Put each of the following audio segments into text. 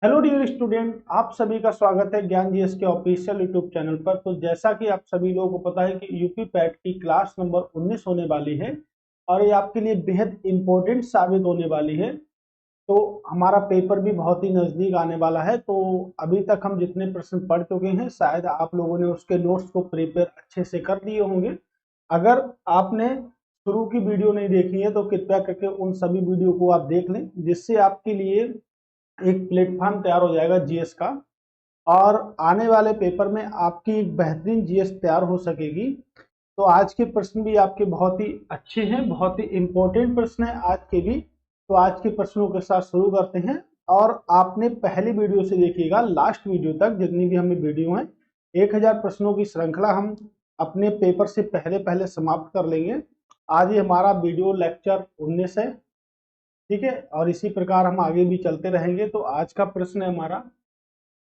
Hello dear student, आप सभी का स्वागत है ज्ञान जीएस के ऑफिशियल यूट्यूब चैनल पर। तो जैसा कि आप सभी लोगों को पता है कि यूपी पैट की क्लास नंबर 19 होने वाली है और ये आपके लिए बेहद इम्पोर्टेंट साबित होने वाली है। तो हमारा पेपर भी बहुत ही नज़दीक आने वाला है। तो अभी तक हम जितने प्रश्न पढ़ चुके हैं शायद आप लोगों ने उसके नोट्स को प्रिपेयर अच्छे से कर लिए होंगे। अगर आपने शुरू की वीडियो नहीं देखी है तो कृपया करके उन सभी वीडियो को आप देख लें, जिससे आपके लिए एक प्लेटफॉर्म तैयार हो जाएगा जीएस का और आने वाले पेपर में आपकी एक बेहतरीन जीएस तैयार हो सकेगी। तो आज के प्रश्न भी आपके बहुत ही अच्छे हैं, बहुत ही इंपॉर्टेंट प्रश्न है आज के भी। तो आज के प्रश्नों के साथ शुरू करते हैं और आपने पहली वीडियो से देखिएगा लास्ट वीडियो तक जितनी भी हमें वीडियो हैं। 1000 प्रश्नों की श्रृंखला हम अपने पेपर से पहले पहले समाप्त कर लेंगे। आज ये हमारा वीडियो लेक्चर 19 है, ठीक है, और इसी प्रकार हम आगे भी चलते रहेंगे। तो आज का प्रश्न है हमारा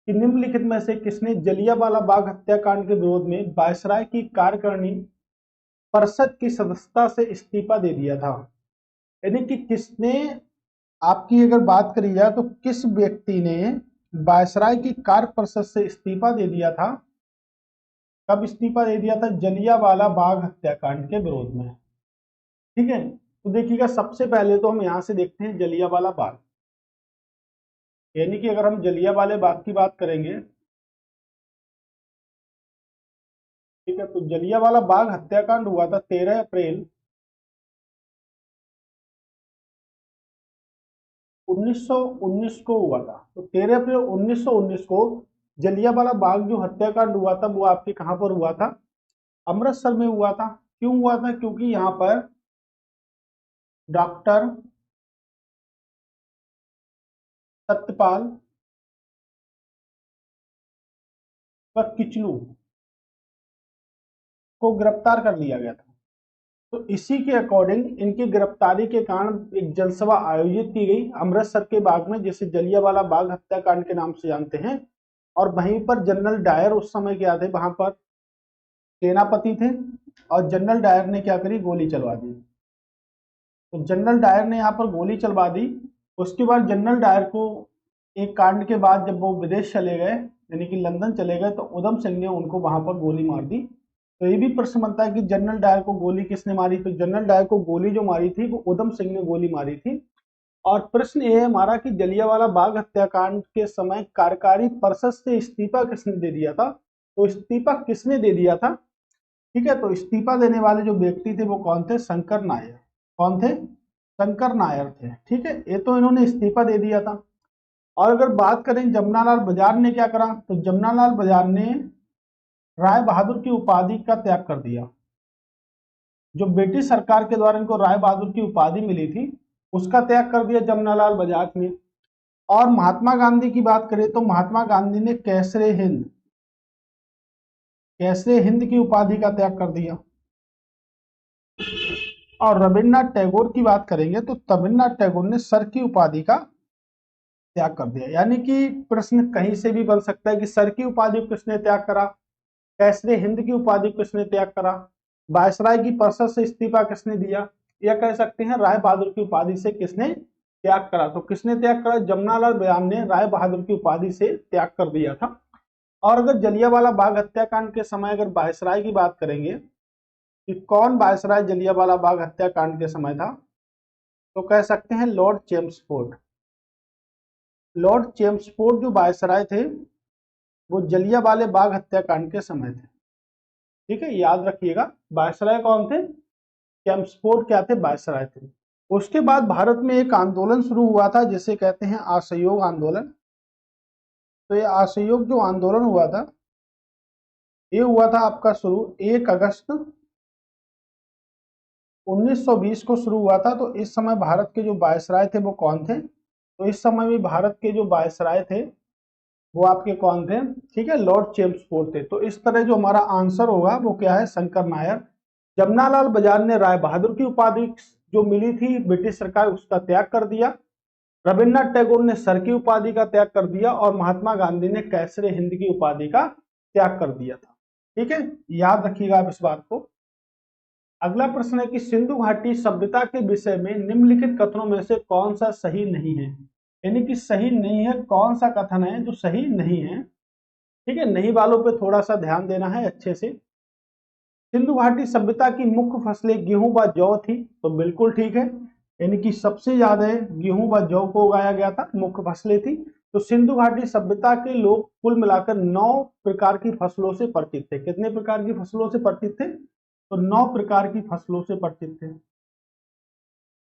कि निम्नलिखित में से किसने जलियांवाला बाग हत्याकांड के विरोध में वायसराय की कार्यकारिणी परिषद की सदस्यता से इस्तीफा दे दिया था। यानी कि किसने, आपकी अगर बात करी जाए तो किस व्यक्ति ने वायसराय की कार्य परिषद से इस्तीफा दे दिया था। कब इस्तीफा दे दिया था? जलियांवाला बाग हत्याकांड के विरोध में, ठीक है। तो देखिएगा, सबसे पहले तो हम यहां से देखते हैं जलियांवाला बाग। यानी कि अगर हम जलियांवाले बाग की बात करेंगे, ठीक है, तो जलियांवाला बाग हत्याकांड हुआ था 13 अप्रैल 1919 को हुआ था। तो 13 अप्रैल 1919 को जलियांवाला बाग जो हत्याकांड हुआ था वो आपके कहां पर हुआ था? अमृतसर में हुआ था। क्यों हुआ था? क्योंकि यहाँ पर डॉक्टर सत्यपाल व किचलू को गिरफ्तार कर लिया गया था। तो इसी के अकॉर्डिंग इनकी गिरफ्तारी के कारण एक जनसभा आयोजित की गई अमृतसर के बाग में, जिसे जलियांवाला बाग हत्याकांड के नाम से जानते हैं। और वहीं पर जनरल डायर उस समय क्या थे, वहां पर सेनापति थे और जनरल डायर ने क्या करी, गोली चलवा दी। तो जनरल डायर ने यहाँ पर गोली चलवा दी। उसके बाद जनरल डायर को एक कांड के बाद जब वो विदेश चले गए, यानी कि लंदन चले गए, तो उधम सिंह ने उनको वहां पर गोली मार दी। तो ये भी प्रश्न बनता है कि जनरल डायर को गोली किसने मारी? तो जनरल डायर को गोली जो मारी थी वो उधम सिंह ने गोली मारी थी। और प्रश्न ये है हमारा कि जलियांवाला बाग हत्याकांड के समय कार्यकारी परिषद से इस्तीफा किसने दे दिया था? तो इस्तीफा किसने दे दिया था, ठीक है। तो इस्तीफा देने वाले जो व्यक्ति थे वो कौन थे? शंकर नायर। कौन थे? शंकर नायर थे, ठीक है। ये तो इन्होंने इस्तीफा दे दिया था। और अगर बात करें जमनालाल बजाज ने क्या करा, तो जमनालाल बजाज ने राय बहादुर की उपाधि का त्याग कर दिया। जो ब्रिटिश सरकार के द्वारा इनको राय बहादुर की उपाधि मिली थी उसका त्याग कर दिया जमनालाल बजाज ने। और महात्मा गांधी की बात करें तो महात्मा गांधी ने कैसरे हिंद की उपाधि का त्याग कर दिया। और रविन्द्रनाथ टैगोर की बात करेंगे तो रविन्द्रनाथ टैगोर ने सर की उपाधि का त्याग कर दिया। यानी कि प्रश्न कहीं से भी बन सकता है कि सर की उपाधि को किसने त्याग करा, कैसरे हिंद की उपाधि को किसने त्याग करा, वायसराय की परिषद से इस्तीफा किसने दिया, या कह सकते हैं राय बहादुर की उपाधि से किसने त्याग करा। तो किसने त्याग करा? जमनालाल बजाज ने राय बहादुर की उपाधि से त्याग कर दिया था। और अगर जलियांवाला बाग हत्याकांड के समय अगर वायसराय की बात करेंगे कि कौन वायसराय जलियांवाला बाग हत्याकांड के समय था, तो कह सकते हैं लॉर्ड चेम्सफोर्ड। लॉर्ड चेम्सफोर्ड जो वायसराय थे वो जलियांवाले बाग हत्याकांड के समय थे, ठीक है, याद रखिएगा। वायसराय कौन थे? चेम्सफोर्ड क्या थे? वायसराय थे। उसके बाद भारत में एक आंदोलन शुरू हुआ था जिसे कहते हैं असहयोग आंदोलन। तो ये असहयोग जो आंदोलन हुआ था ये हुआ था आपका शुरू 1 अगस्त 1920 को शुरू हुआ था। तो इस समय भारत के जो वायसराय थे वो कौन थे? तो इस समय भी भारत के जो वायसराय थे वो आपके कौन थे? ठीक है, लॉर्ड चेम्सफोर्ड थे। तो इस तरह जो हमारा आंसर होगा वो क्या है? शंकर नायर। जमनालाल बजाज ने राय बहादुर की उपाधि जो मिली थी ब्रिटिश सरकार उसका त्याग कर दिया। रविन्द्रनाथ टैगोर ने सर की उपाधि का त्याग कर दिया और महात्मा गांधी ने कैसरे हिंद की उपाधि का त्याग कर दिया था, ठीक है, याद रखिएगा आप इस बात को। अगला प्रश्न है कि सिंधु घाटी सभ्यता के विषय में निम्नलिखित कथनों में से कौन सा सही नहीं है। यानी कि सही नहीं है, कौन सा कथन है जो सही नहीं है। ठीक है, नहीं वालों पे थोड़ा सा ध्यान देना है अच्छे से। सिंधु घाटी सभ्यता की मुख्य फसलें गेहूं व जौ थी, तो बिल्कुल ठीक है, यानी कि सबसे ज्यादा गेहूं व जौ को उगाया गया था, मुख्य फसलें थी। तो सिंधु घाटी सभ्यता के लोग कुल मिलाकर 9 प्रकार की फसलों से परिचित थे। कितने प्रकार की फसलों से परिचित थे? तो 9 प्रकार की फसलों से परिचित थे।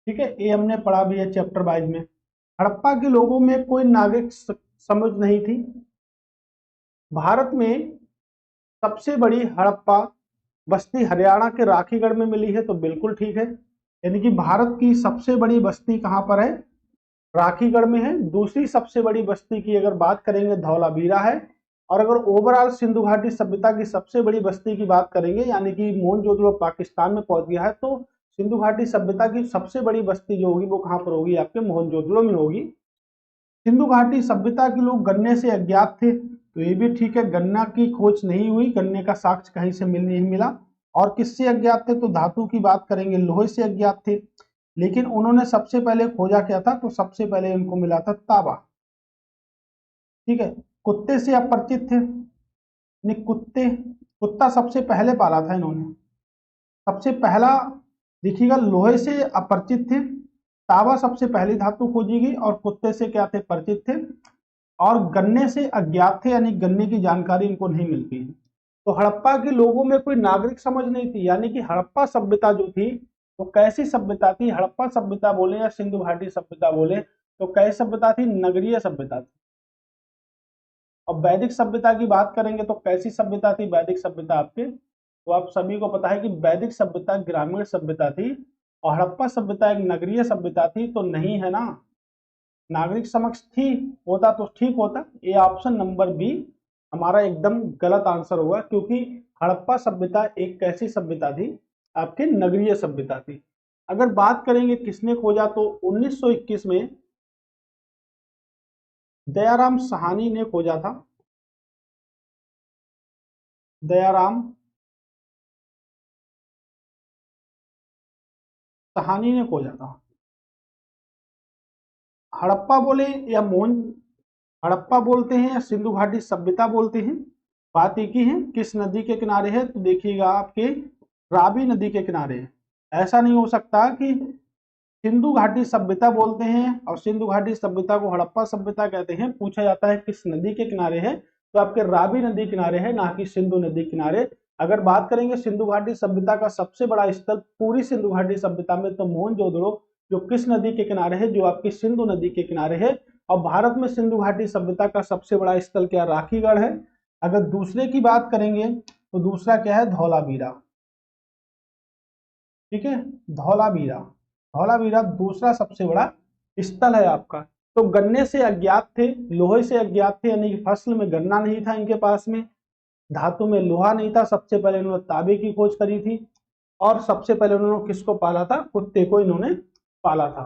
ठीक है, ये हमने पढ़ा भी है चैप्टर वाइज में। हड़प्पा के लोगों में कोई नागरिक समझ नहीं थी। भारत में सबसे बड़ी हड़प्पा बस्ती हरियाणा के राखीगढ़ में मिली है, तो बिल्कुल ठीक है, यानी कि भारत की सबसे बड़ी बस्ती कहां पर है? राखीगढ़ में है। दूसरी सबसे बड़ी बस्ती की अगर बात करेंगे धौलावीरा है। और अगर ओवरऑल सिंधु घाटी सभ्यता की सबसे बड़ी बस्ती की बात करेंगे, यानी कि मोहनजोदड़ो पाकिस्तान में पहुंच गया है, तो सिंधु घाटी सभ्यता की सबसे बड़ी बस्ती जो होगी वो कहां पर होगी? आपके मोहनजोदड़ो में होगी। सिंधु घाटी सभ्यता के लोग गन्ने से अज्ञात थे, तो ये भी ठीक है, गन्ना की खोज नहीं हुई, गन्ने का साक्ष्य कहीं से नहीं मिला। और किससे अज्ञात थे? तो धातु की बात करेंगे लोहे से अज्ञात थे। लेकिन उन्होंने सबसे पहले खोजा क्या था? तो सबसे पहले उनको मिला था तांबा। ठीक है, कुत्ते से अपरिचित थे, नहीं कुत्ता सबसे पहले पाला था इन्होंने, सबसे पहला। देखिएगा, लोहे से अपरिचित थे, तांबा सबसे पहली धातु खोजी गई, और कुत्ते से क्या थे? परिचित थे। और गन्ने से अज्ञात थे, यानी गन्ने की जानकारी इनको नहीं मिलती है। तो हड़प्पा के लोगों में कोई नागरिक समझ नहीं थी, यानी कि हड़प्पा सभ्यता जो थी वो कैसी सभ्यता थी? हड़प्पा सभ्यता बोले या सिंधु घाटी सभ्यता बोले, तो कैसी सभ्यता थी? नगरीय सभ्यता थी। और वैदिक सभ्यता की बात करेंगे तो कैसी सभ्यता थी वैदिक सभ्यता आपके? तो आप सभी को पता है कि वैदिक सभ्यता ग्रामीण सभ्यता थी, और हड़प्पा सभ्यता एक नगरीय सभ्यता थी, तो नहीं है ना। नागरिक समक्ष थी, होता तो ठीक होता। ये ऑप्शन नंबर बी हमारा एकदम गलत आंसर होगा, क्योंकि हड़प्पा सभ्यता एक कैसी सभ्यता थी? आपके नगरीय सभ्यता थी। अगर बात करेंगे किसने खोजा, तो 1921 में दयाराम साहनी ने खोजा था। दयाराम साहनी ने खोजा था। हड़प्पा बोले या मोहन हड़प्पा बोलते हैं या सिंधु घाटी सभ्यता बोलते हैं, बात एक ही है। किस नदी के किनारे है? तो देखिएगा, आपके रावी नदी के किनारे है। ऐसा नहीं हो सकता कि सिंधु घाटी सभ्यता बोलते हैं और सिंधु घाटी सभ्यता को हड़प्पा सभ्यता कहते हैं। पूछा जाता है किस नदी के किनारे है, तो आपके रावी नदी किनारे है, ना कि सिंधु नदी किनारे। अगर बात करेंगे सिंधु घाटी सभ्यता का सबसे बड़ा स्थल पूरी सिंधु घाटी सभ्यता में, तो मोहनजोदड़ो जो किस नदी के किनारे है? जो आपकी सिंधु नदी के किनारे है। और भारत में सिंधु घाटी सभ्यता का सबसे बड़ा स्थल क्या? राखीगढ़ है। अगर दूसरे की बात करेंगे तो दूसरा क्या है? धौलावीरा। ठीक है, धौलावीरा। धौलावीरा दूसरा सबसे बड़ा स्थल है आपका। तो गन्ने से अज्ञात थे, लोहे से अज्ञात थे, यानी कि फसल में गन्ना नहीं था इनके पास में, धातु में लोहा नहीं था। सबसे पहले इन्होंने तांबे की खोज करी थी, और सबसे पहले उन्होंने किसको पाला था? कुत्ते को इन्होंने पाला था।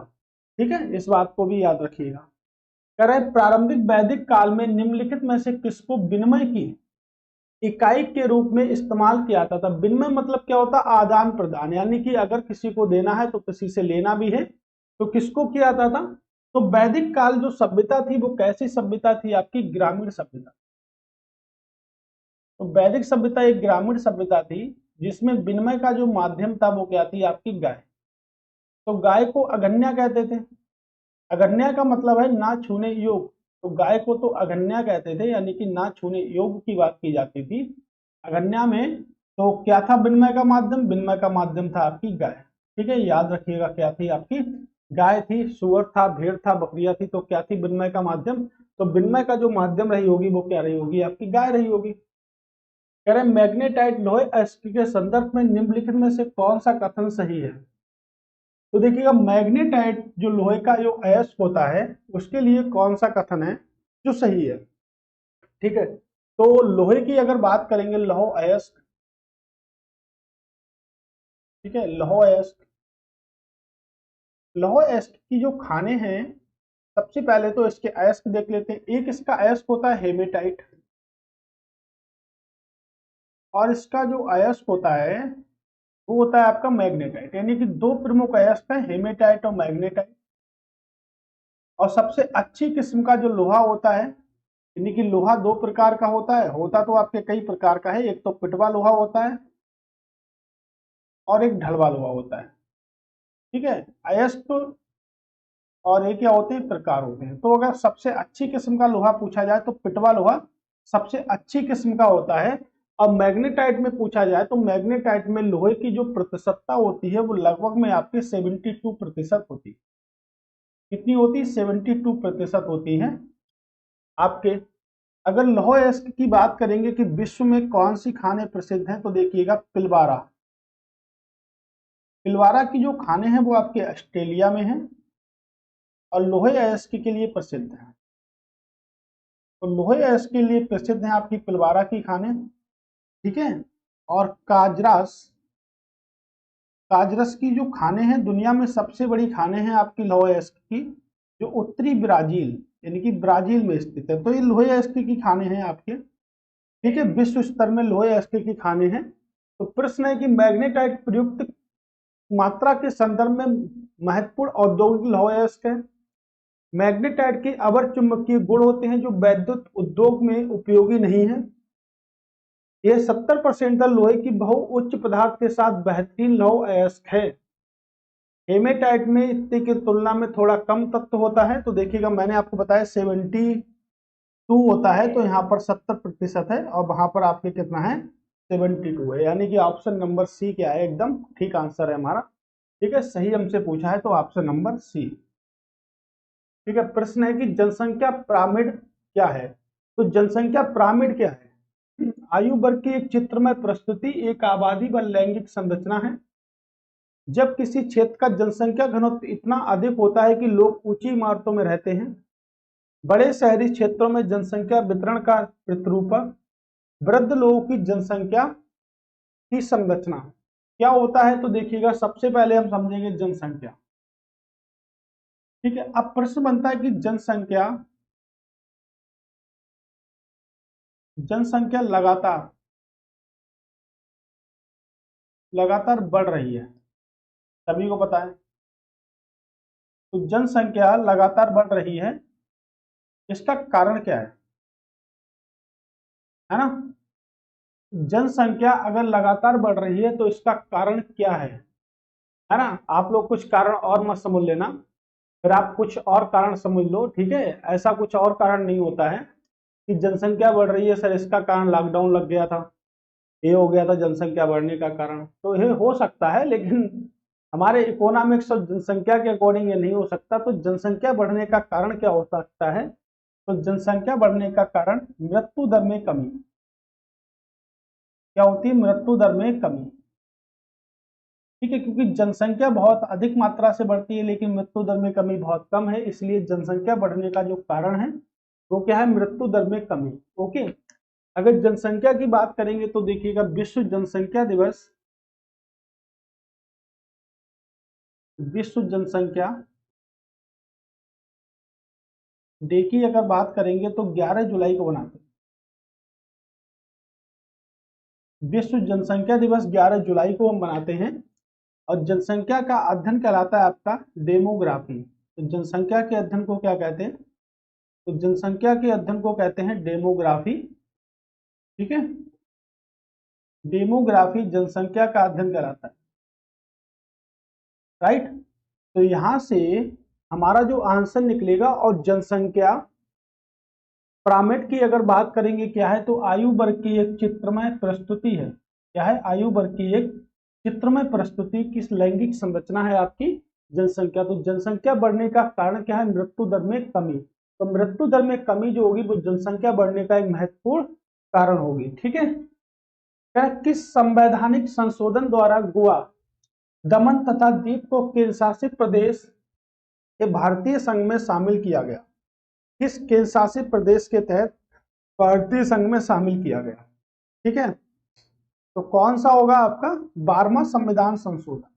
ठीक है, इस बात को भी याद रखिएगा। कह रहे प्रारंभिक वैदिक काल में निम्नलिखित में से किसको विनिमय की इकाई के रूप में इस्तेमाल किया जाता था? विनिमय मतलब क्या होता? आदान प्रदान, यानी कि अगर किसी को देना है तो किसी से लेना भी है, तो किसको किया जाता था? तो वैदिक काल जो सभ्यता थी वो कैसी सभ्यता थी? आपकी ग्रामीण सभ्यता। तो वैदिक सभ्यता एक ग्रामीण सभ्यता थी, जिसमें विनिमय का जो माध्यम था वो क्या थी? आपकी गाय। तो गाय को अगन्या कहते थे। अगन्या का मतलब है ना छूने योग्य, तो गाय को तो अगन्या कहते थे, यानी कि ना छूने योग्य की बात की जाती थी अगन्या में। तो क्या था विनिमय का माध्यम? विनिमय का माध्यम था आपकी गाय। ठीक है, याद रखिएगा, क्या थी? आपकी गाय थी। सुअर था, भेड़ था, बकरियां थी, तो क्या थी विनिमय का माध्यम? तो विनिमय का जो माध्यम रही होगी वो क्या रही होगी? आपकी गाय रही होगी। कह रहे मैग्नेटाइट लोहे अयस्क के संदर्भ में निम्नलिखित में से कौन सा कथन सही है? तो देखिएगा, मैग्नेटाइट जो लोहे का जो अयस्क होता है उसके लिए कौन सा कथन है जो सही है? ठीक है, तो लोहे की अगर बात करेंगे, लौह अयस्क। ठीक है, लौह अयस्क। लौह अयस्क की जो खाने हैं, सबसे पहले तो इसके अयस्क देख लेते हैं। एक इसका अयस्क होता है हेमेटाइट, और इसका जो अयस्क होता है वो होता है आपका मैग्नेटाइट। यानी कि दो प्रमुख अयस्क है, हेमेटाइट और मैग्नेटाइट। और सबसे अच्छी किस्म का जो लोहा होता है, यानी कि लोहा दो प्रकार का होता तो आपके कई प्रकार का है। एक तो पिटवा लोहा होता है और एक ढलवा लोहा होता है। ठीक है, अयस्क और एक क्या होते हैं, प्रकार होते हैं। तो अगर सबसे अच्छी किस्म का लोहा पूछा जाए तो पिटवा लोहा सबसे अच्छी किस्म का होता है। अब मैग्नेटाइट में पूछा जाए तो मैग्नेटाइट में लोहे की जो प्रतिशतता होती है वो लगभग में आपकी 72% होती है। कितनी होती है? 72% होती है आपके। अगर लौह अयस्क की बात करेंगे कि विश्व में कौन सी खानें प्रसिद्ध हैं, तो देखिएगा पिलवारा। पिलवारा की जो खानें हैं वो आपके ऑस्ट्रेलिया में हैं और लोहे अयस्क के लिए प्रसिद्ध है। तो लोहे अयस्क के लिए प्रसिद्ध है आपकी पिलवारा की खानें। ठीक है, और काजरास, काजरस की जो खानें हैं दुनिया में सबसे बड़ी खानें हैं आपकी लोहे अयस्क की, जो उत्तरी ब्राजील यानी कि ब्राजील में स्थित है। तो ये लोहे अयस्क की खानें हैं आपके। ठीक है, विश्व स्तर में लोहे अयस्क की खानें हैं। तो प्रश्न है कि मैग्नेटाइट प्रयुक्त मात्रा के संदर्भ में महत्वपूर्ण औद्योगिक लौह अयस्क है। मैग्नेटाइट के अवर चुंबकीय गुण होते हैं जो वैद्युत उद्योग में उपयोगी नहीं है। यह 70% लोहे की बहु उच्च पदार्थ के साथ बेहतरीन लौह अयस्क है। हेमेटाइट में इतने की तुलना में थोड़ा कम तत्व होता है। तो देखिएगा मैंने आपको बताया 72 होता है, तो यहाँ पर 70% है और वहां पर आपके कितना है, 72 है। यानी कि ऑप्शन नंबर सी क्या है, एकदम ठीक आंसर है हमारा। ठीक है, सही हमसे पूछा है तो ऑप्शन नंबर सी। ठीक है, प्रश्न है कि जनसंख्या पिरामिड क्या है। तो जनसंख्या पिरामिड क्या है? आयु वर्ग की एक चित्रमय प्रस्तुति, एक आबादी व लैंगिक संरचना है। जब किसी क्षेत्र का जनसंख्या घनत्व इतना अधिक होता है कि लोग ऊंची इमारतों में रहते हैं। बड़े शहरी क्षेत्रों में जनसंख्या वितरण का प्रतिरूपक। वृद्ध लोगों की जनसंख्या की संरचना क्या होता है। तो देखिएगा सबसे पहले हम समझेंगे जनसंख्या। ठीक है, अब प्रश्न बनता है कि जनसंख्या जनसंख्या लगातार लगातार बढ़ रही है, सभी को पता है। तो जनसंख्या लगातार बढ़ रही है, इसका कारण क्या है ना? जनसंख्या अगर लगातार बढ़ रही है तो इसका कारण क्या है ना? आप लोग कुछ कारण और मत समझ लेना, फिर आप कुछ और कारण समझ लो। ठीक है, ऐसा कुछ और कारण नहीं होता है कि जनसंख्या बढ़ रही है सर इसका कारण लॉकडाउन लग गया था, ये हो गया था जनसंख्या बढ़ने का कारण। तो ये हो सकता है, लेकिन हमारे इकोनॉमिक्स और जनसंख्या के अकॉर्डिंग ये नहीं हो सकता। तो जनसंख्या बढ़ने का कारण क्या हो सकता है? तो जनसंख्या बढ़ने का कारण मृत्यु दर में कमी। क्या होती है? मृत्यु दर में कमी। ठीक है, क्योंकि जनसंख्या बहुत अधिक मात्रा से बढ़ती है लेकिन मृत्यु दर में कमी बहुत कम है, इसलिए जनसंख्या बढ़ने का जो कारण है वो क्या है? मृत्यु दर में कमी। ओके, अगर जनसंख्या की बात करेंगे तो देखिएगा विश्व जनसंख्या डे की अगर बात करेंगे तो 11 जुलाई को बनाते हैं। विश्व जनसंख्या दिवस 11 जुलाई को हम मनाते हैं। और जनसंख्या का अध्ययन कहलाता है आपका डेमोग्राफी। तो जनसंख्या के अध्ययन को क्या कहते हैं? तो जनसंख्या के अध्ययन को कहते हैं डेमोग्राफी। ठीक है, डेमोग्राफी जनसंख्या का अध्ययन कहलाता है। राइट, तो यहां से हमारा जो आंसर निकलेगा, और जनसंख्या पिरामिड की अगर बात करेंगे क्या है, तो आयु वर्ग की एक चित्रमय प्रस्तुति है। क्या है? आयु वर्ग की एक चित्रमय प्रस्तुति। किस लैंगिक संरचना है आपकी? जनसंख्या। तो जनसंख्या बढ़ने का कारण क्या है? मृत्यु दर में कमी। तो मृत्यु दर में कमी जो होगी वो जनसंख्या बढ़ने का एक महत्वपूर्ण कारण होगी। ठीक है, किस संवैधानिक संशोधन द्वारा गोवा, दमन तथा दीव को केंद्र शासित प्रदेश के भारतीय संघ में शामिल किया गया? किस केंद्र शासित प्रदेश के तहत भारतीय संघ में शामिल किया गया? ठीक है, तो कौन सा होगा आपका? 12वां संविधान संशोधन।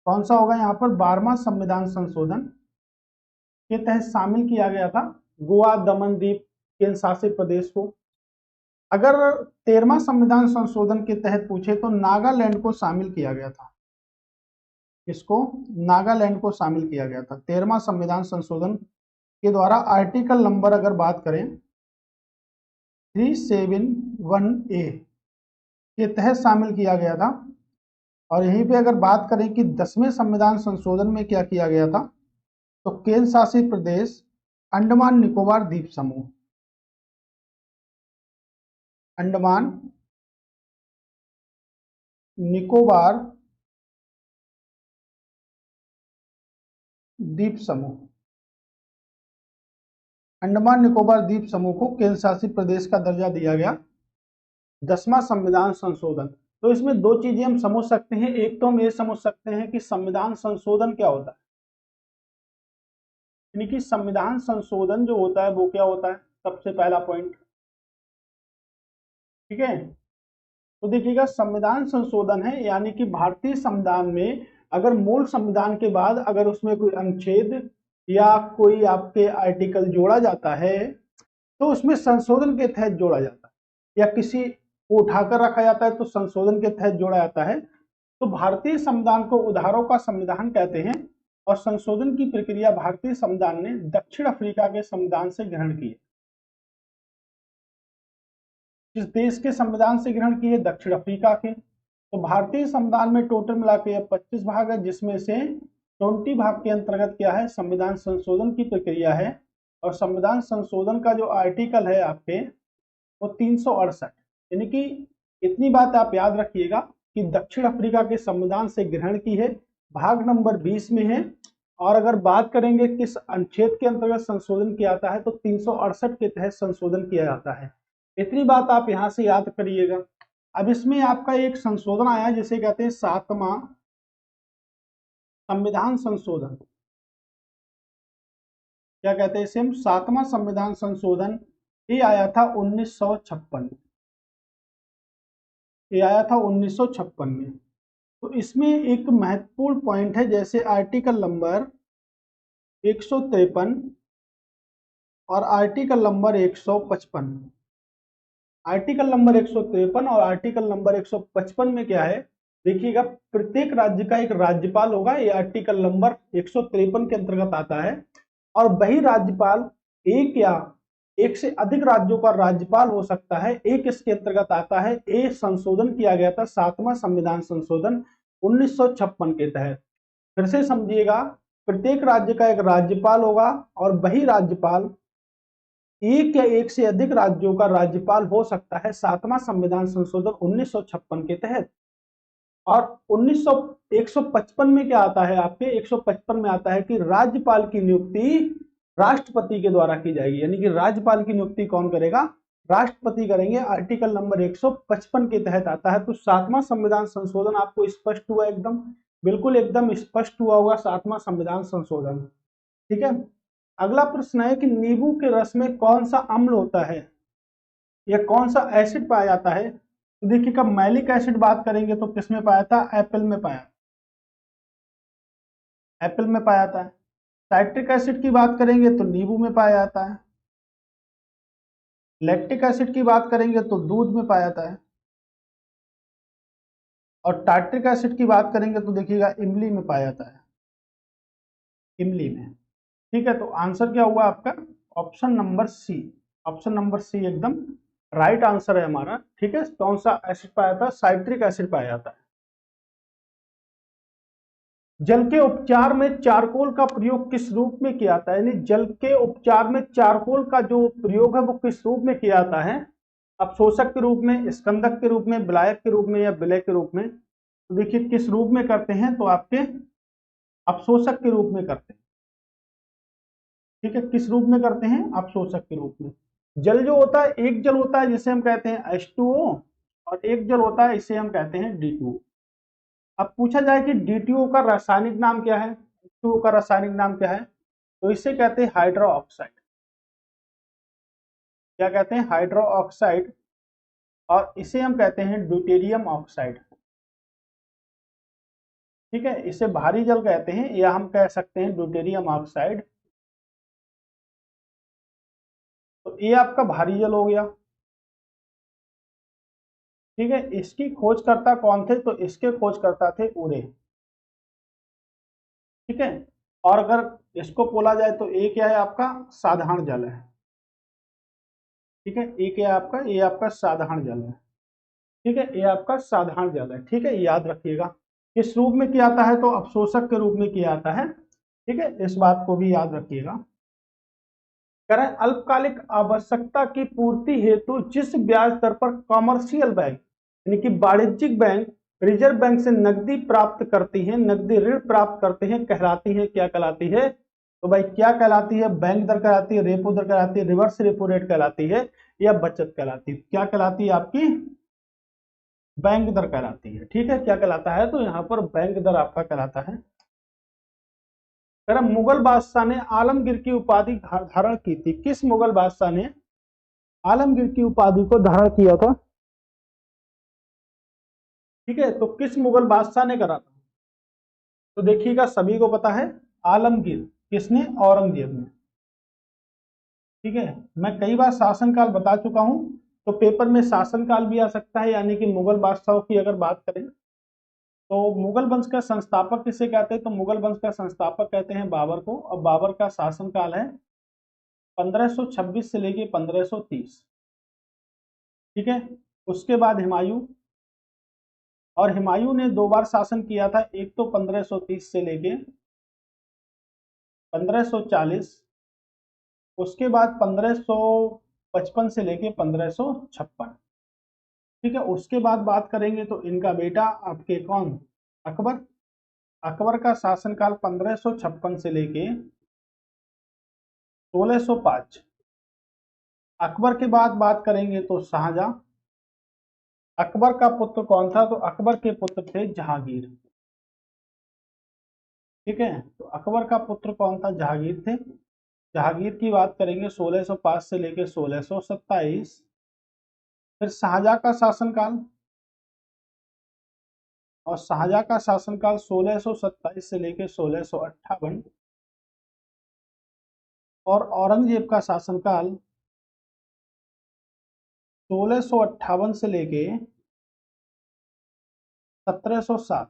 कौन सा होगा यहाँ पर? 12वां संविधान संशोधन के तहत शामिल किया गया था गोवा, दमन, दीव केंद्र शासित प्रदेश को। अगर 13वां संविधान संशोधन के तहत पूछे तो नागालैंड को शामिल किया गया था। इसको नागालैंड को शामिल किया गया था। 13वां संविधान संशोधन के द्वारा आर्टिकल नंबर अगर बात करें 371A के तहत शामिल किया गया था। और यहीं पे अगर बात करें कि 10वें संविधान संशोधन में क्या किया गया था, तो केंद्र शासित प्रदेश अंडमान निकोबार द्वीप समूह, अंडमान निकोबार द्वीप समूह, अंडमान निकोबार द्वीप समूह को केंद्र शासित प्रदेश का दर्जा दिया गया। 10वां संविधान संशोधन। तो इसमें दो चीजें हम समझ सकते हैं। एक तो हम ये समझ सकते हैं कि संविधान संशोधन क्या होता है, यानी कि संविधान संशोधन जो होता है वो क्या होता है, सबसे पहला पॉइंट। ठीक है, तो देखिएगा संविधान संशोधन है यानी कि भारतीय संविधान में अगर मूल संविधान के बाद अगर उसमें कोई अनुच्छेद या कोई आपके आर्टिकल जोड़ा जाता है तो उसमें संशोधन के तहत जोड़ा जाता है, या किसी को उठाकर रखा जाता है तो संशोधन के तहत जोड़ा जाता है। तो भारतीय संविधान को उधारों का संविधान कहते हैं और संशोधन की प्रक्रिया भारतीय संविधान ने दक्षिण अफ्रीका के संविधान से ग्रहण की है। किस देश के संविधान से ग्रहण की है? दक्षिण अफ्रीका के। तो भारतीय संविधान में टोटल मिला के 25 भाग है, जिसमें से 20 भाग के अंतर्गत क्या है, संविधान संशोधन की प्रक्रिया है। और संविधान संशोधन का जो आर्टिकल है आपके वो 368, यानी कि इतनी बात आप याद रखिएगा कि दक्षिण अफ्रीका के संविधान से ग्रहण की है, भाग नंबर 20 में है। और अगर बात करेंगे किस अनुच्छेद के अंतर्गत संशोधन किया जाता है तो 368 के तहत संशोधन किया जाता है। इतनी बात आप यहां से याद करिएगा। अब इसमें आपका एक संशोधन आया जिसे कहते हैं 7वां संविधान संशोधन। क्या कहते हैं इसे हम? 7वां संविधान संशोधन। ये आया था 1956, ये आया था 1956 में। तो इसमें एक महत्वपूर्ण पॉइंट है, जैसे आर्टिकल नंबर 153 और आर्टिकल नंबर 155। आर्टिकल नंबर 153 और आर्टिकल नंबर 155 में क्या है देखिएगा, प्रत्येक राज्य का एक राज्यपाल होगा, ये आर्टिकल नंबर 153 के अंतर्गत आता है। और वही राज्यपाल एक या एक से अधिक राज्यों का राज्यपाल हो सकता है, एक इसके अंतर्गत आता है। ये संशोधन किया गया था 7वां संविधान संशोधन 1956 के तहत। फिर से समझिएगा, प्रत्येक राज्य का एक राज्यपाल होगा और वही राज्यपाल एक या एक से अधिक राज्यों का राज्यपाल हो सकता है 7वां संविधान संशोधन 1956 के तहत। और 155 में क्या आता है आपके? 155 में आता है कि राज्यपाल की नियुक्ति राष्ट्रपति के द्वारा की जाएगी, यानी कि राज्यपाल की नियुक्ति कौन करेगा? राष्ट्रपति करेंगे। आर्टिकल नंबर 155 के तहत आता है। तो 7वां संविधान संशोधन आपको स्पष्ट हुआ, एकदम बिल्कुल एकदम स्पष्ट हुआ होगा 7वां संविधान संशोधन। ठीक है, अगला प्रश्न है कि नींबू के रस में कौन सा अम्ल होता है या कौन सा एसिड पाया जाता है? तो देखिए, कब मैलिक एसिड बात करेंगे तो किसमें पाया था? एप्पल में पाया, एप्पल में पाया जाता है। साइट्रिक एसिड की बात करेंगे तो नींबू में पाया जाता है। लैक्टिक एसिड की बात करेंगे तो दूध में पाया जाता है। और टार्ट्रिक एसिड की बात करेंगे तो देखिएगा इमली में पाया जाता है, इमली में। ठीक है, तो आंसर क्या हुआ आपका? Option number C. Option number C एकदम राइट आंसर है हमारा। ठीक है, कौन सा एसिड पाया था? साइट्रिक एसिड पाया जाता है। जल के उपचार में चारकोल का प्रयोग किस रूप में किया जाता है? यानी जल के उपचार में चारकोल का जो प्रयोग है वो किस रूप में किया जाता है? अवशोषक के रूप में, स्कंदक के रूप में, विलायक के रूप में या विलय के रूप में? तो देखिए किस रूप में करते हैं, तो आपके अवशोषक के रूप में करते हैं। ठीक है, किस रूप में करते हैं? अवशोषक के रूप में। जल जो होता है, एक जल होता है जिसे हम कहते हैं H2O और एक जल होता है इसे हम कहते हैं D2O। अब पूछा जाए कि D2O का रासायनिक नाम क्या है, H2O का रासायनिक नाम क्या है, तो इसे कहते हैं हाइड्रो ऑक्साइड। क्या कहते हैं? Hydro oxide. और इसे हम कहते हैं ड्यूटेरियम ऑक्साइड। ठीक है, इसे भारी जल कहते हैं या हम कह सकते हैं ड्यूटेरियम ऑक्साइड। तो ये आपका भारी जल हो गया। ठीक है, इसकी खोजकर्ता कौन थे? तो इसके खोजकर्ता थे उरे। ठीक है। और अगर इसको बोला जाए तो ए क्या है आपका, साधारण जल है। ठीक है, ए क्या है आपका, ये आपका साधारण जल है। ठीक है, ये आपका साधारण जल है। ठीक है, याद रखिएगा। किस रूप में किया आता है, तो अवशोषक के रूप में किया आता है। ठीक है, इस बात को भी याद रखिएगा। कह रहे हैं अल्पकालिक आवश्यकता की पूर्ति हेतु जिस ब्याज दर पर कॉमर्शियल बैंक यानी कि वाणिज्यिक बैंक रिजर्व बैंक से नकदी प्राप्त करती हैं, नकदी ऋण प्राप्त करते हैं, कहलाती है, क्या कहलाती है, तो भाई क्या कहलाती है, बैंक दर कहलाती है, रेपो दर कहलाती है, रिवर्स रेपो रेट कहलाती है, या बचत कहलाती है। क्या कहलाती है आपकी, बैंक दर कहलाती है। ठीक है, क्या कहलाता है, तो यहाँ पर बैंक दर आपका कहलाता है। मुगल बादशाह ने आलमगीर की उपाधि धारण की थी। किस मुगल बादशाह ने आलमगीर की उपाधि को धारण किया था। ठीक है, तो किस मुगल बादशाह ने करा था, तो देखिएगा सभी को पता है, आलमगीर। किसने, औरंगजेब ने। ठीक है, मैं कई बार शासनकाल बता चुका हूं, तो पेपर में शासनकाल भी आ सकता है, यानी कि मुगल बादशाहों की अगर बात करें तो मुगल वंश का संस्थापक किसे कहते हैं, तो मुगल वंश का संस्थापक कहते हैं बाबर को। अब बाबर का शासनकाल है 1526 से लेके 1530। ठीक है, उसके बाद हुमायूं, और हुमायूं ने 2 बार शासन किया था, एक तो 1530 से लेके 1540, उसके बाद 1555 से लेके 1556। ठीक है, उसके बाद बात करेंगे तो इनका बेटा आपके कौन, अकबर। अकबर का शासनकाल 1556 से लेके 1605। अकबर के बाद बात करेंगे तो शाहजहां। अकबर का पुत्र कौन था, तो अकबर के पुत्र थे जहांगीर। ठीक है, तो अकबर का पुत्र कौन था, जहांगीर थे। जहांगीर की बात करेंगे 1605 से लेके 1627। फिर शाहजहां का शासनकाल, और शाहजहां का शासनकाल 1627 से लेके 1658। और औरंगजेब का शासनकाल 1658 से लेके 1707,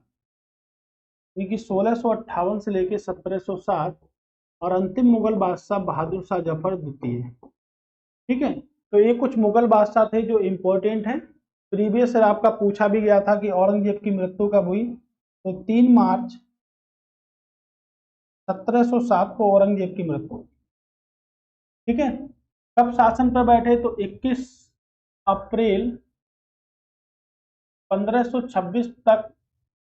यानी कि 1658 से लेके 1707। और अंतिम मुगल बादशाह बहादुर शाह जफर द्वितीय। ठीक है, तो ये कुछ मुगल बादशाह थे जो इंपॉर्टेंट हैं। प्रीवियस आपका पूछा भी गया था कि औरंगजेब की मृत्यु कब हुई, तो 3 मार्च 1707 को औरंगजेब की मृत्यु। ठीक है, कब शासन पर बैठे, तो 21 अप्रैल 1526 तक।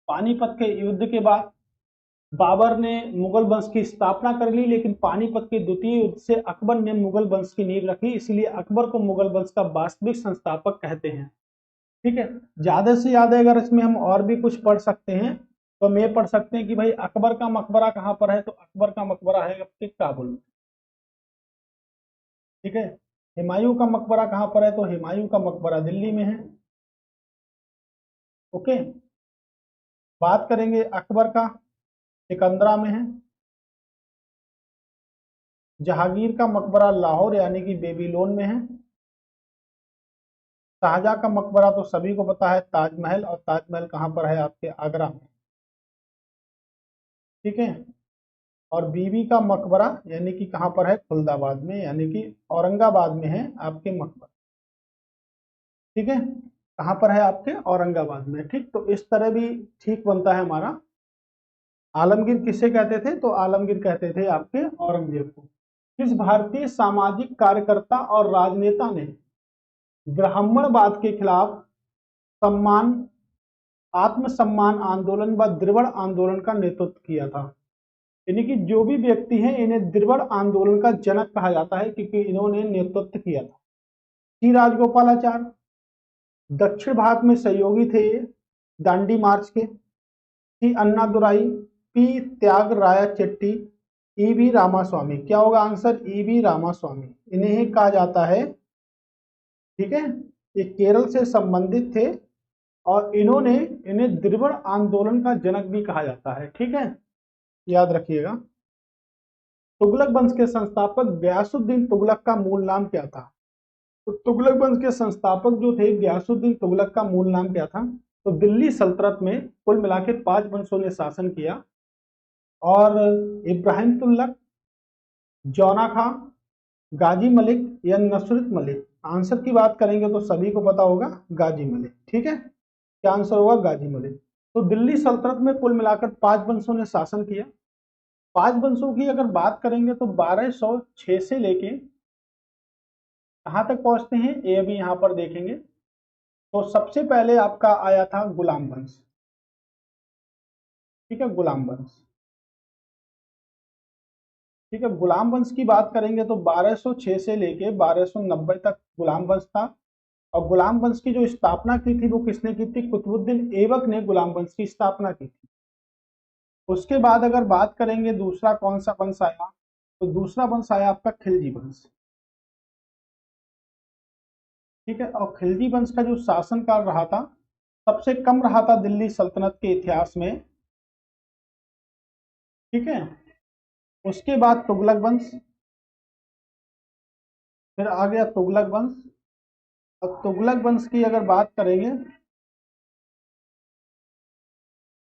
पानीपत के युद्ध के बाद बाबर ने मुगल वंश की स्थापना कर ली, लेकिन पानीपत के द्वितीय युद्ध से अकबर ने मुगल वंश की नींव रखी, इसलिए अकबर को मुगल वंश का वास्तविक संस्थापक कहते हैं। ठीक है, ज्यादा से ज्यादा अगर इसमें हम और भी कुछ पढ़ सकते हैं, तो हम ये पढ़ सकते हैं कि भाई अकबर का मकबरा कहाँ पर है, तो अकबर का मकबरा है आपके काबुल में। ठीक है, हुमायूं का मकबरा कहाँ पर है, तो हुमायूं का मकबरा दिल्ली में है। ओके, बात करेंगे अकबर का, सिकंदरा में है। जहांगीर का मकबरा लाहौर यानी कि बेबीलोन में है। शाहजहां का मकबरा तो सभी को पता है, ताजमहल, और ताजमहल कहाँ पर है, आपके आगरा में। ठीक है, और बीबी का मकबरा यानी कि कहाँ पर है, खुलदाबाद में, यानी कि औरंगाबाद में है आपके मकबरा। ठीक है, कहाँ पर है, आपके औरंगाबाद में। ठीक, तो इस तरह भी ठीक बनता है हमारा। आलमगीर किसे कहते थे, तो आलमगीर कहते थे आपके औरंगजेब को। किस भारतीय सामाजिक कार्यकर्ता और राजनेता ने ब्राह्मणवाद के खिलाफ सम्मान आत्मसम्मान आंदोलन व द्रविड़ आंदोलन का नेतृत्व किया था। यानी कि जो भी व्यक्ति हैं इन्हें द्रविड़ आंदोलन का जनक कहा जाता है, क्योंकि इन्होंने नेतृत्व किया था। सी राजगोपालाचार, दक्षिण भारत में सहयोगी थे ये दांडी मार्च के। सी अन्नादुराई, पी त्यागराया चेट्टी, ईवी रामास्वामी। क्या होगा आंसर, ईवी रामास्वामी। इन्हें ही कहा जाता है। ठीक है, ये केरल से संबंधित थे, और इन्हें द्रविड़ आंदोलन का जनक भी कहा जाता है। ठीक है, याद रखिएगा। तुगलक वंश के संस्थापक गयासुद्दीन तुगलक का मूल नाम क्या था, तो तुगलक वंश के संस्थापक जो थे गयासुद्दीन तुगलक का मूल नाम क्या था, तो दिल्ली सल्तनत में कुल मिला के 5 वंशों ने शासन किया। और इब्राहिम तुगलक, जौना खां, गाजी मलिक या नसरुत मलिक। आंसर की बात करेंगे तो सभी को पता होगा गाजी मलिक। ठीक है, क्या आंसर होगा? गाजी मलिक। तो दिल्ली सल्तनत में कुल मिलाकर 5 वंशों ने शासन किया। 5 वंशों की अगर बात करेंगे तो 1206 से लेके कहां तक पहुंचते हैं ये अभी यहां पर देखेंगे। तो सबसे पहले आपका आया था गुलाम वंश। ठीक है, गुलाम वंश। ठीक है, गुलाम वंश की बात करेंगे तो 1206 से लेके 1290 तक गुलाम वंश था। और गुलाम वंश की जो स्थापना की थी वो किसने की थी? कुतुबुद्दीन ऐबक ने गुलाम वंश की स्थापना की थी। उसके बाद अगर बात करेंगे दूसरा कौन सा वंश आया, तो दूसरा वंश आया आपका खिलजी वंश। ठीक है, और खिलजी वंश का जो शासनकाल रहा था सबसे कम रहा था दिल्ली सल्तनत के इतिहास में। ठीक है, उसके बाद तुगलक वंश, फिर आ गया तुगलक वंश। अब तुगलक वंश की अगर बात करेंगे,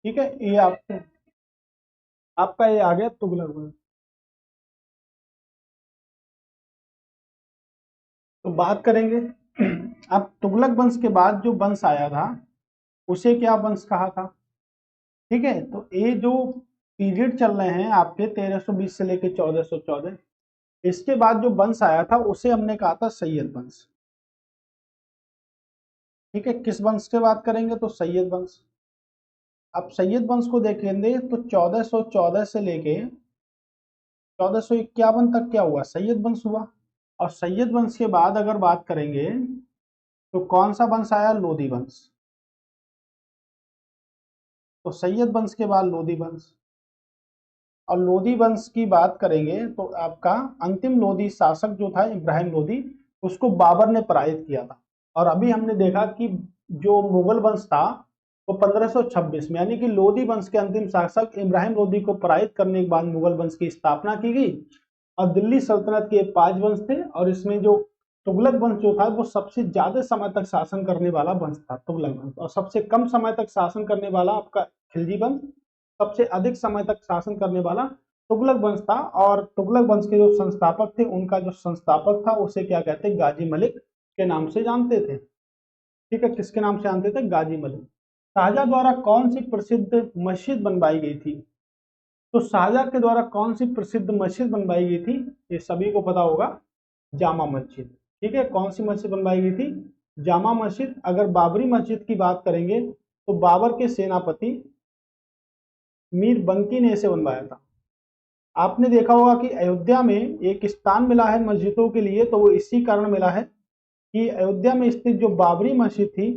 ठीक है, ये आपका ये आ गया तुगलक वंश। तो बात करेंगे अब तुगलक वंश के बाद जो वंश आया था उसे क्या वंश कहा था? ठीक है, तो ये जो पीरियड चल रहे हैं आपके 1320 से लेके 1414, इसके बाद जो वंश आया था उसे हमने कहा था सैयद वंश। ठीक है, किस वंश की बात करेंगे? तो सैयद वंश। अब सैयद वंश को देखेंगे तो 1414 से लेके 1451 तक क्या हुआ? सैयद वंश हुआ। और सैयद वंश के बाद अगर बात करेंगे तो कौन सा वंश आया? लोधी वंश। तो सैयद वंश के बाद लोधी वंश। और लोधी वंश की बात करेंगे तो आपका अंतिम लोधी शासक जो था इब्राहिम लोधी, उसको बाबर ने पराजित किया था। और अभी हमने देखा कि जो मुगल वंश था वो 1526 में, यानी कि लोधी वंश के अंतिम शासक इब्राहिम लोधी को पराजित करने के बाद मुगल वंश की स्थापना की गई। और दिल्ली सल्तनत के 5 वंश थे और इसमें जो तुगलक वंश जो था वो सबसे ज्यादा समय तक शासन करने वाला वंश था, तुगलक वंश। और सबसे कम समय तक शासन करने वाला आपका खिलजी वंश, सबसे अधिक समय तक शासन करने वाला तुगलक वंश था। और तुगलक वंश के जो संस्थापक थे, उनका जो संस्थापक था उसे क्या कहते हैं? गाजी मलिक के नाम से जानते थे। ठीक है, किसके नाम से जानते थे? गाजी मलिक। शाहजहां द्वारा कौन सी प्रसिद्ध मस्जिद बनवाई गई थी? तो शाहजहां के द्वारा कौन सी प्रसिद्ध मस्जिद बनवाई गई थी? ये सभी को पता होगा, जामा मस्जिद। ठीक है, कौन सी मस्जिद बनवाई गई थी? जामा मस्जिद। अगर बाबरी मस्जिद की बात करेंगे तो बाबर के सेनापति मीर बंकी ने इसे बनवाया था। आपने देखा होगा कि अयोध्या में एक स्थान मिला है मस्जिदों के लिए, तो वो इसी कारण मिला है कि अयोध्या में स्थित जो बाबरी मस्जिद थी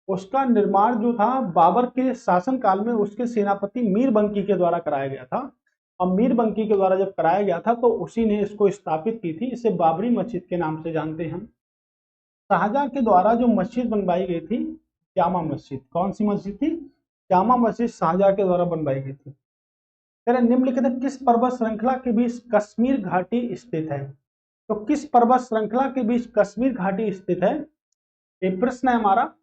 उसका निर्माण जो था बाबर के शासन काल में उसके सेनापति मीर बंकी के द्वारा कराया गया था। और मीर बंकी के द्वारा जब कराया गया था तो उसी ने इसको स्थापित की थी। इसे बाबरी मस्जिद के नाम से जानते हैं हम। शाहजहां के द्वारा जो मस्जिद बनवाई गई थी, जामा मस्जिद, कौन सी मस्जिद थी? जामा मस्जिद शाहजहां के द्वारा बनवाई गई थी। तेरा निम्नलिखित किस पर्वत श्रृंखला के बीच कश्मीर घाटी स्थित है? तो किस पर्वत श्रृंखला के बीच कश्मीर घाटी स्थित है, ये प्रश्न है हमारा।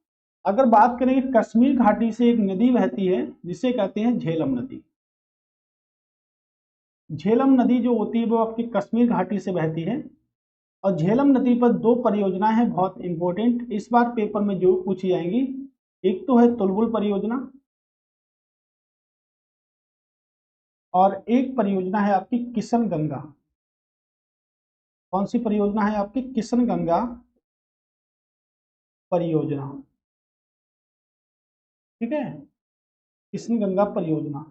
अगर बात करें कश्मीर घाटी से एक नदी बहती है जिसे कहते हैं झेलम नदी। झेलम नदी जो होती है वो आपकी कश्मीर घाटी से बहती है। और झेलम नदी पर 2 परियोजनाएं हैं बहुत इंपॉर्टेंट, इस बार पेपर में जो पूछी जाएंगी। एक तो है तुलबुल परियोजना और एक परियोजना है आपकी किशन गंगा। कौन सी परियोजना है आपकी? किशन गंगा परियोजना। ठीक है, किशन गंगा परियोजना।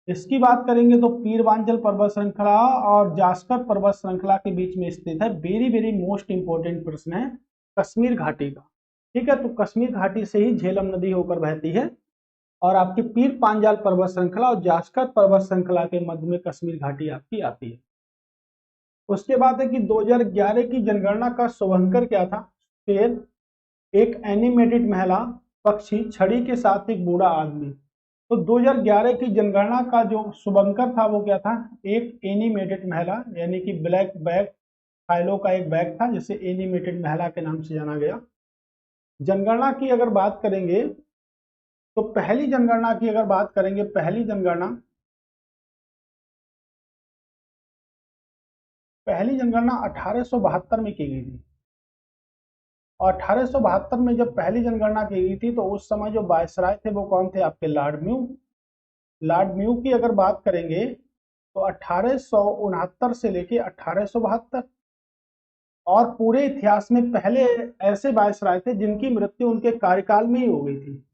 इसकी बात करेंगे तो पीरवांचल पर्वत श्रृंखला और जास्कर पर्वत श्रृंखला के बीच में स्थित है। वेरी वेरी मोस्ट इंपोर्टेंट प्रश्न है कश्मीर घाटी का। ठीक है, तो कश्मीर घाटी से ही झेलम नदी होकर बहती है और आपकी पीर पांजाल पर्वत श्रृंखला और जास्कर पर्वत श्रृंखला के मध्य में कश्मीर घाटी आपकी आती है। उसके बाद है कि 2011 की जनगणना का शुभंकर क्या था? शेर, एक एनिमेटेड महिला, पक्षी, छड़ी के साथ एक बूढ़ा आदमी। तो 2011 की जनगणना का जो शुभंकर था वो क्या था? एक एनिमेटेड महिला, यानी कि ब्लैक बैग फाइलों का एक बैग था जिसे एनिमेटेड महिला के नाम से जाना गया। जनगणना की अगर बात करेंगे तो पहली जनगणना की अगर बात करेंगे, पहली जनगणना पहली जनगणना 1872 में की गई थी। और 1872 में जब पहली जनगणना की गई थी तो उस समय जो वायसराय थे वो कौन थे? आपके लॉर्ड म्यू। लॉर्ड म्यू की अगर बात करेंगे तो 1869 से लेके 1872, और पूरे इतिहास में पहले ऐसे वायसराय थे जिनकी मृत्यु उनके कार्यकाल में ही हो गई थी।